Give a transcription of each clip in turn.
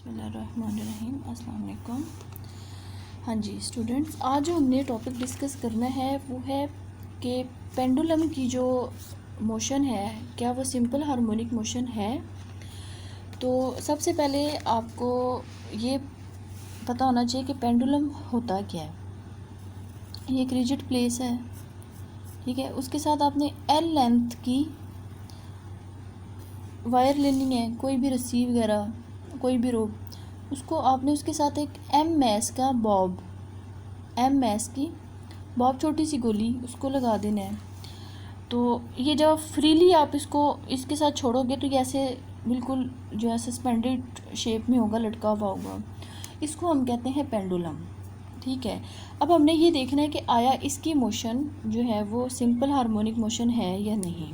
बिस्मिल्लाहिर्रहमानिर्रहीम, अस्सलाम वालेकुम। हाँ जी स्टूडेंट्स, आज जो हमने टॉपिक डिस्कस करना है वो है कि पेंडुलम की जो मोशन है क्या वो सिंपल हार्मोनिक मोशन है। तो सबसे पहले आपको ये पता होना चाहिए कि पेंडुलम होता क्या है। ये एक रिजिड प्लेस है, ठीक है। उसके साथ आपने एल लेंथ की वायर लेनी है, कोई भी रस्सी वगैरह, कोई भी रोप, उसको आपने उसके साथ एक एम मैस का बॉब, एम मैस की बॉब छोटी सी गोली उसको लगा देना है। तो ये जब फ्रीली आप इसको इसके साथ छोड़ोगे तो ये ऐसे बिल्कुल जो है सस्पेंडेड शेप में होगा, लटका हुआ होगा। इसको हम कहते हैं पेंडुलम, ठीक है। अब हमने ये देखना है कि आया इसकी मोशन जो है वो सिंपल हार्मोनिक मोशन है या नहीं।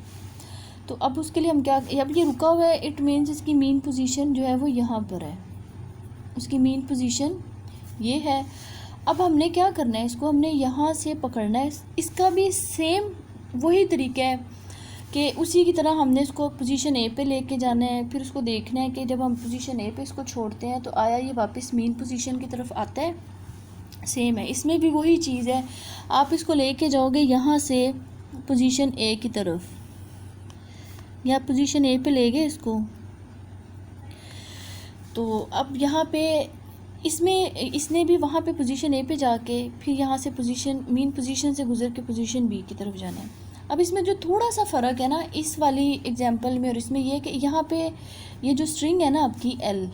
तो अब उसके लिए हम क्या, अब ये रुका हुआ है, इट मीन्स इसकी मीन पोजीशन जो है वो यहाँ पर है, उसकी मीन पोजीशन ये है। अब हमने क्या करना है, इसको हमने यहाँ से पकड़ना है। इसका भी सेम वही तरीका है कि उसी की तरह हमने इसको पोजीशन ए पे लेके जाना है। फिर उसको देखना है कि जब हम पोजीशन ए पे इसको छोड़ते हैं तो आया ये वापस मीन पोजीशन की तरफ आता है। सेम है, इसमें भी वही चीज़ है। आप इसको लेके जाओगे यहाँ से पोजीशन ए की तरफ, या पोजीशन ए पे ले गए इसको। तो अब यहाँ पे इसने भी वहाँ पे पोजीशन ए पे जाके फिर यहाँ से पोजीशन मीन पोजीशन से गुजर के पोजीशन बी की तरफ जाना है। अब इसमें जो थोड़ा सा फ़र्क है ना इस वाली एग्जांपल में और इसमें ये कि यहाँ पे ये जो स्ट्रिंग है ना आपकी एल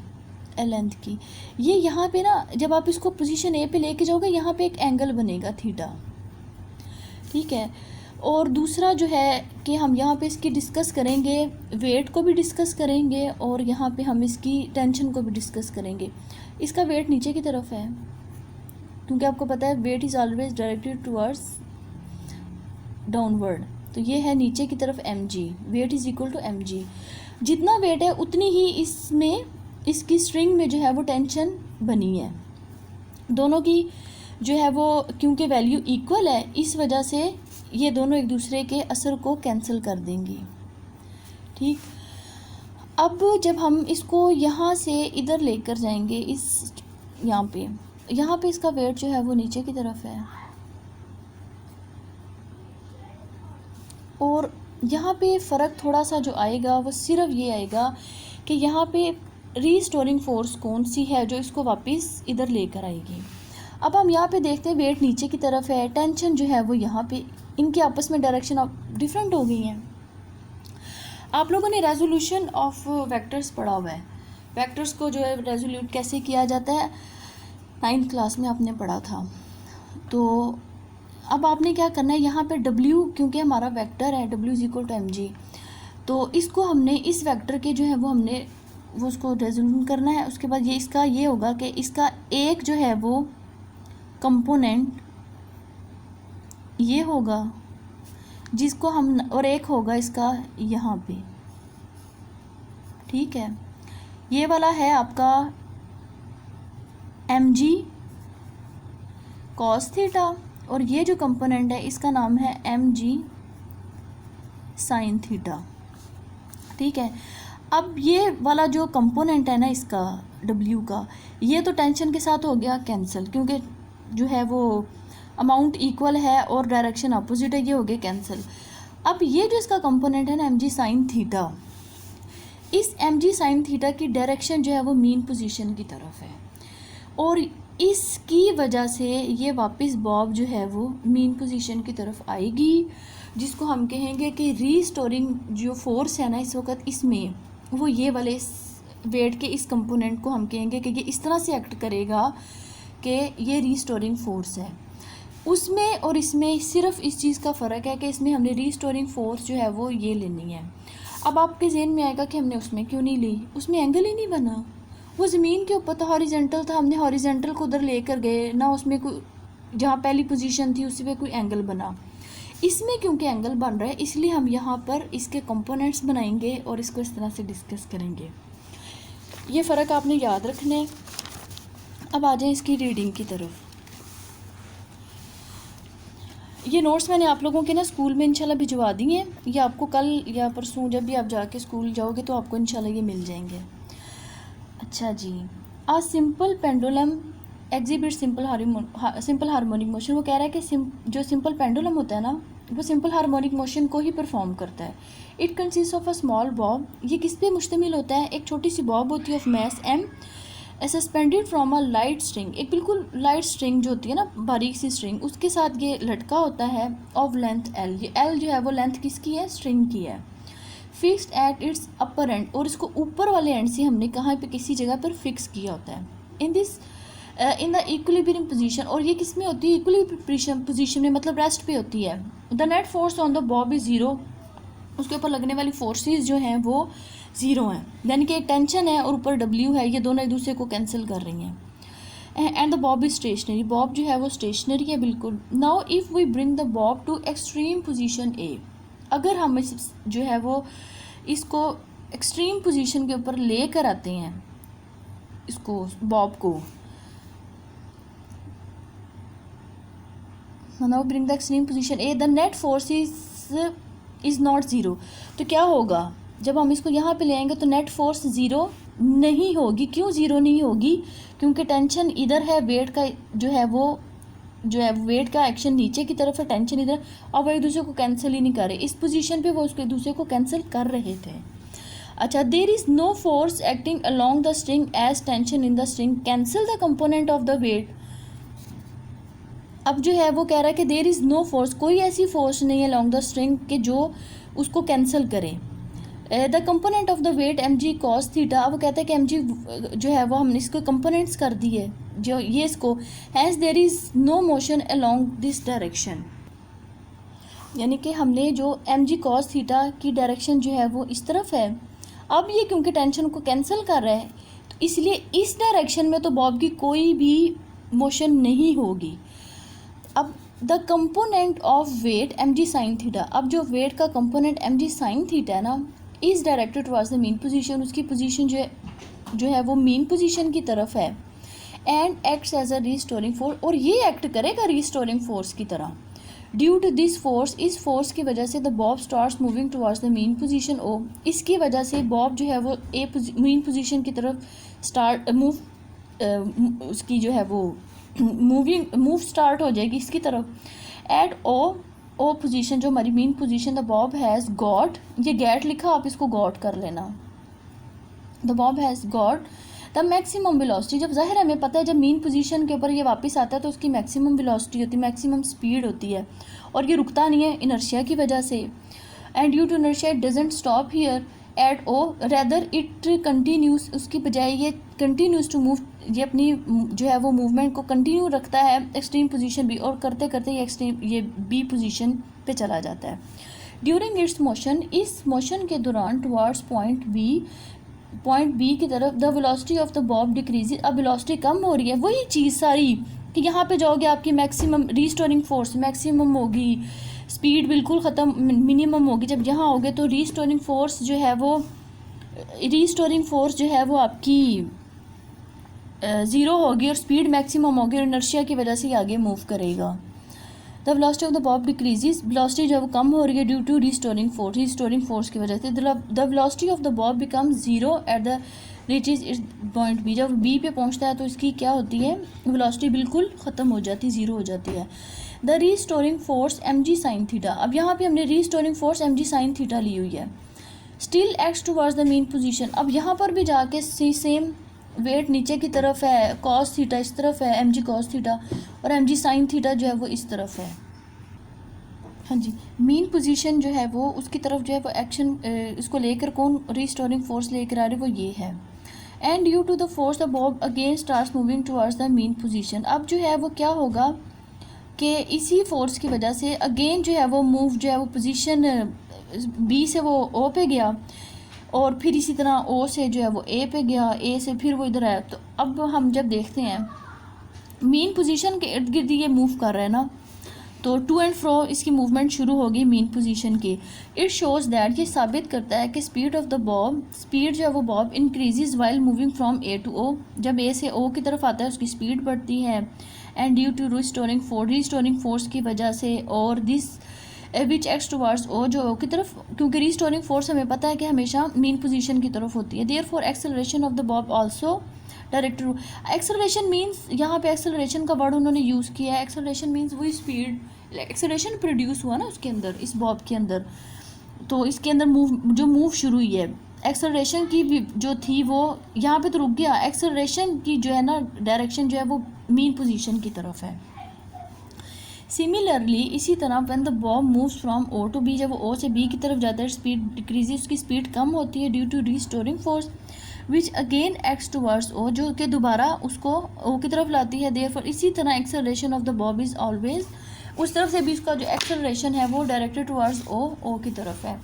लेंथ की, ये यहाँ पे ना जब आप इसको पोजीशन ए पे लेके जाओगे यहाँ पे एक एंगल बनेगा थीटा, ठीक है। और दूसरा जो है कि हम यहाँ पे इसकी डिस्कस करेंगे, वेट को भी डिस्कस करेंगे और यहाँ पे हम इसकी टेंशन को भी डिस्कस करेंगे। इसका वेट नीचे की तरफ है क्योंकि आपको पता है weight is always directed towards downward. तो ये है नीचे की तरफ mg, weight is equal to mg। जितना वेट है उतनी ही इसमें इसकी स्ट्रिंग में जो है वो टेंशन बनी है। दोनों की जो है वो क्योंकि वैल्यू इक्वल है इस वजह से ये दोनों एक दूसरे के असर को कैंसिल कर देंगी, ठीक। अब जब हम इसको यहाँ से इधर लेकर जाएंगे इस यहाँ पे इसका वेट जो है वो नीचे की तरफ है और यहाँ पे फ़र्क थोड़ा सा जो आएगा वो सिर्फ ये आएगा कि यहाँ पे रीस्टोरिंग फोर्स कौन सी है जो इसको वापस इधर लेकर आएगी। अब हम यहाँ पे देखते हैं वेट नीचे की तरफ है, टेंशन जो है वो यहाँ पे, इनके आपस में डायरेक्शन डिफरेंट हो गई हैं। आप लोगों ने रेजोल्यूशन ऑफ वेक्टर्स पढ़ा हुआ है, वेक्टर्स को जो है रेजोल्यूट कैसे किया जाता है 9th क्लास में आपने पढ़ा था। तो अब आपने क्या करना है, यहाँ पे W क्योंकि हमारा वेक्टर है W is equal to mg, तो इसको हमने इस वेक्टर के जो है वो हमने वो उसको रेजोल्यूट करना है। उसके बाद ये इसका ये होगा कि इसका एक जो है वो कंपोनेंट ये होगा जिसको हम, और एक होगा इसका यहाँ पे, ठीक है। ये वाला है आपका mg cos थीटा और ये जो कंपोनेंट है इसका नाम है mg sin थीटा, ठीक है। अब ये वाला जो कंपोनेंट है ना इसका w का, ये तो टेंशन के साथ हो गया कैंसिल क्योंकि जो है वो अमाउंट इक्वल है और डायरेक्शन अपोजिट है, ये हो गया कैंसिल। अब ये जो इसका कंपोनेंट है ना mg sin थीटा, इस mg sin थीटा की डायरेक्शन जो है वो मीन पोजीशन की तरफ है और इसकी वजह से ये वापस बॉब जो है वो मीन पोजीशन की तरफ आएगी, जिसको हम कहेंगे कि रीस्टोरिंग जो फोर्स है ना इस वक्त इसमें वो ये वाले वेट के इस कंपोनेंट को हम कहेंगे कि ये इस तरह से एक्ट करेगा कि ये रीस्टोरिंग फोर्स है। उसमें और इसमें सिर्फ इस चीज़ का फ़र्क है कि इसमें हमने रीस्टोरिंग फोर्स जो है वो ये लेनी है। अब आपके जहन में आएगा कि हमने उसमें क्यों नहीं ली, उसमें एंगल ही नहीं बना, वो ज़मीन के ऊपर था, हॉरिजेंटल था, हमने हॉरिजेंटल को उधर लेकर गए ना, उसमें कोई जहाँ पहली पोजीशन थी उसी पे कोई एंगल बना। इसमें क्योंकि एंगल बन रहा है इसलिए हम यहाँ पर इसके कंपोनेंट्स बनाएंगे और इसको इस तरह से डिस्कस करेंगे। ये फ़र्क आपने याद रखना है। अब आ जाए इसकी रीडिंग की तरफ। ये नोट्स मैंने आप लोगों के ना स्कूल में इंशाल्लाह भिजवा दिए हैं, ये आपको कल या परसों जब भी आप जाके स्कूल जाओगे तो आपको इंशाल्लाह ये मिल जाएंगे। अच्छा जी, a simple pendulum exhibit simple harmonic motion. वो कह रहा है कि जो सिंपल पेंडुलम होता है ना वो सिंपल हार्मोनिक मोशन को ही परफॉर्म करता है। It consist of a small Bob, ये किस पे मुश्तमिल होता है, एक छोटी सी बॉब होती है of mass M suspended from a light string, एक बिल्कुल लाइट स्ट्रिंग जो होती है ना बारीक सी स्ट्रिंग, उसके साथ ये लटका होता है ऑफ लेंथ एल, ये एल जो है वो लेंथ किसकी है, स्ट्रिंग की है। Fixed at its upper and, और इसको ऊपर वाले एंड से हमने कहाँ पे किसी जगह पर फिक्स किया होता है। In this in the equilibrium position, और ये किस में होती है, इक्विलिब्रियम पोजीशन में, मतलब रेस्ट पे होती है। The net force on the bob is zero, उसके ऊपर लगने वाली फोर्सेस जो हैं वो ज़ीरो हैं, यानी कि एक टेंशन है और ऊपर डब्ल्यू है, ये दोनों एक दूसरे को कैंसिल कर रही हैं। And the bob is stationary, bob जो है वो स्टेशनरी है बिल्कुल। Now if we bring the bob to extreme position A, अगर हम इस जो है वो इसको एक्सट्रीम पोजीशन के ऊपर ले कर आते हैं इसको बॉब को, now bring the extreme position A, the net force is not zero, तो क्या होगा जब हम इसको यहाँ पे ले आएंगे तो नेट फोर्स ज़ीरो नहीं होगी। क्यों ज़ीरो नहीं होगी, क्योंकि टेंशन इधर है, वेट का जो है वो वेट का एक्शन नीचे की तरफ है, टेंशन इधर, और वो एक दूसरे को कैंसिल ही नहीं कर रहे, इस पोजीशन पे वो उसको एक दूसरे को कैंसिल कर रहे थे। अच्छा, there is no force acting along the string as tension in the string cancel the component of the weight. अब जो है वो कह रहा है कि देयर इज़ नो फोर्स, कोई ऐसी फोर्स नहीं है अलोंग द स्ट्रिंग के जो उसको कैंसिल करे। The component of the weight M G cos theta, अब वो कहता है कि एम जी जो है वो हमने इसको कंपोनेंट्स कर दिए जो ये इसको, has there is no motion along this direction, यानी कि हमने जो एम जी कॉस थीटा की डायरेक्शन जो है वो इस तरफ है। अब ये क्योंकि टेंशन को कैंसिल कर रहा है तो इसलिए इस डायरेक्शन में तो बॉब की कोई भी मोशन नहीं होगी। अब the component of weight M G sine theta, अब जो वेट का component M G sine theta है ना is directed towards the mean position, उसकी पोजीशन जो है वो मीन पोजीशन की तरफ है। And acts as a restoring force, और ये एक्ट करेगा रिस्टोरिंग फोर्स की तरह। ड्यू टू दिस फोर्स, इस फोर्स की वजह से the bob starts moving towards the mean position ओ, इसकी वजह से बॉब जो है वो मीन पोजीशन की तरफ स्टार्ट उसकी जो है वो मूव स्टार्ट हो जाएगी इसकी तरफ। एट ओ पोजीशन, जो हमारी mean position, the Bob has got, ये गैट लिखा आप इसको गॉट कर लेना, the Bob has got the maximum velocity. जब जाहिर है हमें पता है जब मीन पोजीशन के ऊपर ये वापस आता है तो उसकी मैक्सिमम वेलोसिटी होती है, मैक्सिमम स्पीड होती है, और ये रुकता नहीं है इनर्शिया की वजह से। And due to inertia it doesn't stop here at O, rather it continues, उसकी बजाय ये कंटिन्यूस टू मूव, ये अपनी जो है वो मूवमेंट को कंटिन्यू रखता है एक्सट्रीम पोजीशन बी, और करते करते ये बी पोजीशन पे चला जाता है। ड्यूरिंग इट्स मोशन, इस मोशन के दौरान टुवर्ड्स पॉइंट बी की तरफ the velocity of the Bob decreases, अब वेलोसिटी कम हो रही है, वही चीज़ सारी कि यहाँ पे जाओगे आपकी मैक्सिमम रिस्टोरिंग फोर्स मैक्सिमम होगी, स्पीड बिल्कुल ख़त्म मिनिमम होगी। जब यहाँ होगे तो रिस्टोरिंग फोर्स जो है वो आपकी ज़ीरो होगी और स्पीड मैक्सिमम होगी, और इनर्शिया की वजह से आगे मूव करेगा। The velocity of the Bob decreases, velocity जो है वो कम हो रही है ड्यू टू रिस्टोरिंग फोर्स की वजह से। The velocity of the bob become zero at the reaches its point B, जब बी पे पहुंचता है तो इसकी क्या होती है, वेलोसिटी बिल्कुल ख़त्म हो जाती है, ज़ीरो हो जाती है। The restoring force M G sine theta, अब यहाँ पे हमने restoring force M G sine theta ली हुई है। Still acts towards the mean position, अब यहाँ पर भी जाके सेम वेट नीचे की तरफ है, कॉस थीटा इस तरफ है, एम जी कॉस थीटा, और एम जी साइन थीटा जो है वो इस तरफ है। हाँ जी, मीन पोजीशन जो है वो उसकी तरफ जो है वो एक्शन इसको लेकर कौन रिस्टोरिंग फोर्स लेकर आ रहे वो ये है। And due to the force the bob again starts moving towards the mean position, अब जो है वो क्या होगा कि इसी फोर्स की वजह से अगेन जो है वो मूव जो है वो पोजीशन बी से वो ओ पे गया, और फिर इसी तरह ओ से जो है वो ए पे गया, ए से फिर वो इधर आया। तो अब हम जब देखते हैं मीन पोजीशन के इर्द गिर्द ये मूव कर रहा है ना, तो टू एंड फ्रो इसकी मूवमेंट शुरू होगी मीन पोजीशन की। इट शोज़ दैट, ये साबित करता है कि speed of the bob, speed जो है वो bob increases while moving from A to O, जब ए से ओ की तरफ आता है उसकी स्पीड बढ़ती है। And due to restoring force की वजह से, और this which acts towards O, जो ओ की तरफ, क्योंकि रिस्टोरिंग फोर्स हमें पता है कि हमेशा मीन पोजीशन की तरफ होती है। Therefore acceleration of the Bob also direct. Acceleration means, यहाँ पे एक्सेलरेशन का वर्ड उन्होंने यूज़ किया है। एक्सेलरेशन मीन्स वही स्पीड, एक्सेलरेशन प्रोड्यूस हुआ ना उसके अंदर, इस बॉब के अंदर, तो इसके अंदर मूव शुरू हुई है। एक्सेलरेशन की भी जो थी वो यहाँ पे तो रुक गया, एक्सेलरेशन की जो है ना डायरेक्शन जो है वो मीन पोजीशन की तरफ है। सिमिलरली इसी तरह when the bob moves from O to B, जब वो ओ से बी की तरफ जाता है स्पीड डिक्रीजेस, उसकी स्पीड कम होती है due to restoring force which again acts towards O, जो कि दोबारा उसको ओ की तरफ लाती है। देयरफॉर इसी तरह acceleration of the Bob is always, उस तरफ से भी उसका जो एक्सेलरेशन है वो डायरेक्टेड टूवर्ड्स ओ की तरफ है।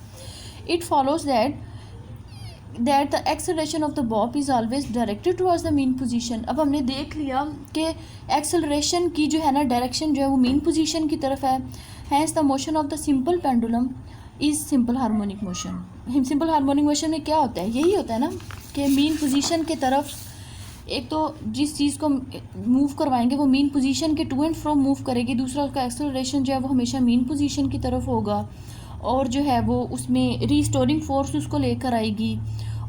It follows that the acceleration of the Bob is always directed towards the mean position. अब हमने देख लिया कि एक्सेलरेशन की जो है ना डायरेक्शन जो है वो मीन पोजीशन की तरफ है। Hence the motion of the simple pendulum is simple harmonic motion. Simple harmonic motion में क्या होता है, यही होता है ना कि मीन पोजीशन की तरफ, एक तो जिस चीज़ को मूव करवाएंगे वो मीन पोजीशन के टू एंड फ्रो मूव करेगी, दूसरा उसका एक्सेलरेशन जो है वो हमेशा मीन पोजीशन की तरफ होगा, और जो है वो उसमें रीस्टोरिंग फोर्स उसको लेकर आएगी,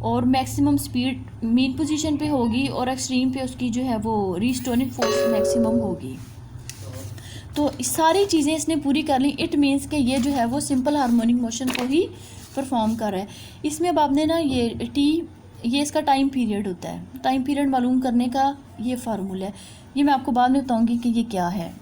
और मैक्सिमम स्पीड मीन पोजीशन पे होगी, और एक्सट्रीम पे उसकी जो है वो रीस्टोरिंग फोर्स मैक्सिमम होगी। तो सारी चीज़ें इसने पूरी कर ली। इट मीन्स कि ये जो है वो सिंपल हार्मोनिक मोशन को ही परफॉर्म कर रहा है। इसमें अब आपने ना ये इसका टाइम पीरियड होता है, टाइम पीरियड मालूम करने का ये फार्मूला है। ये मैं आपको बाद में बताऊंगी कि ये क्या है।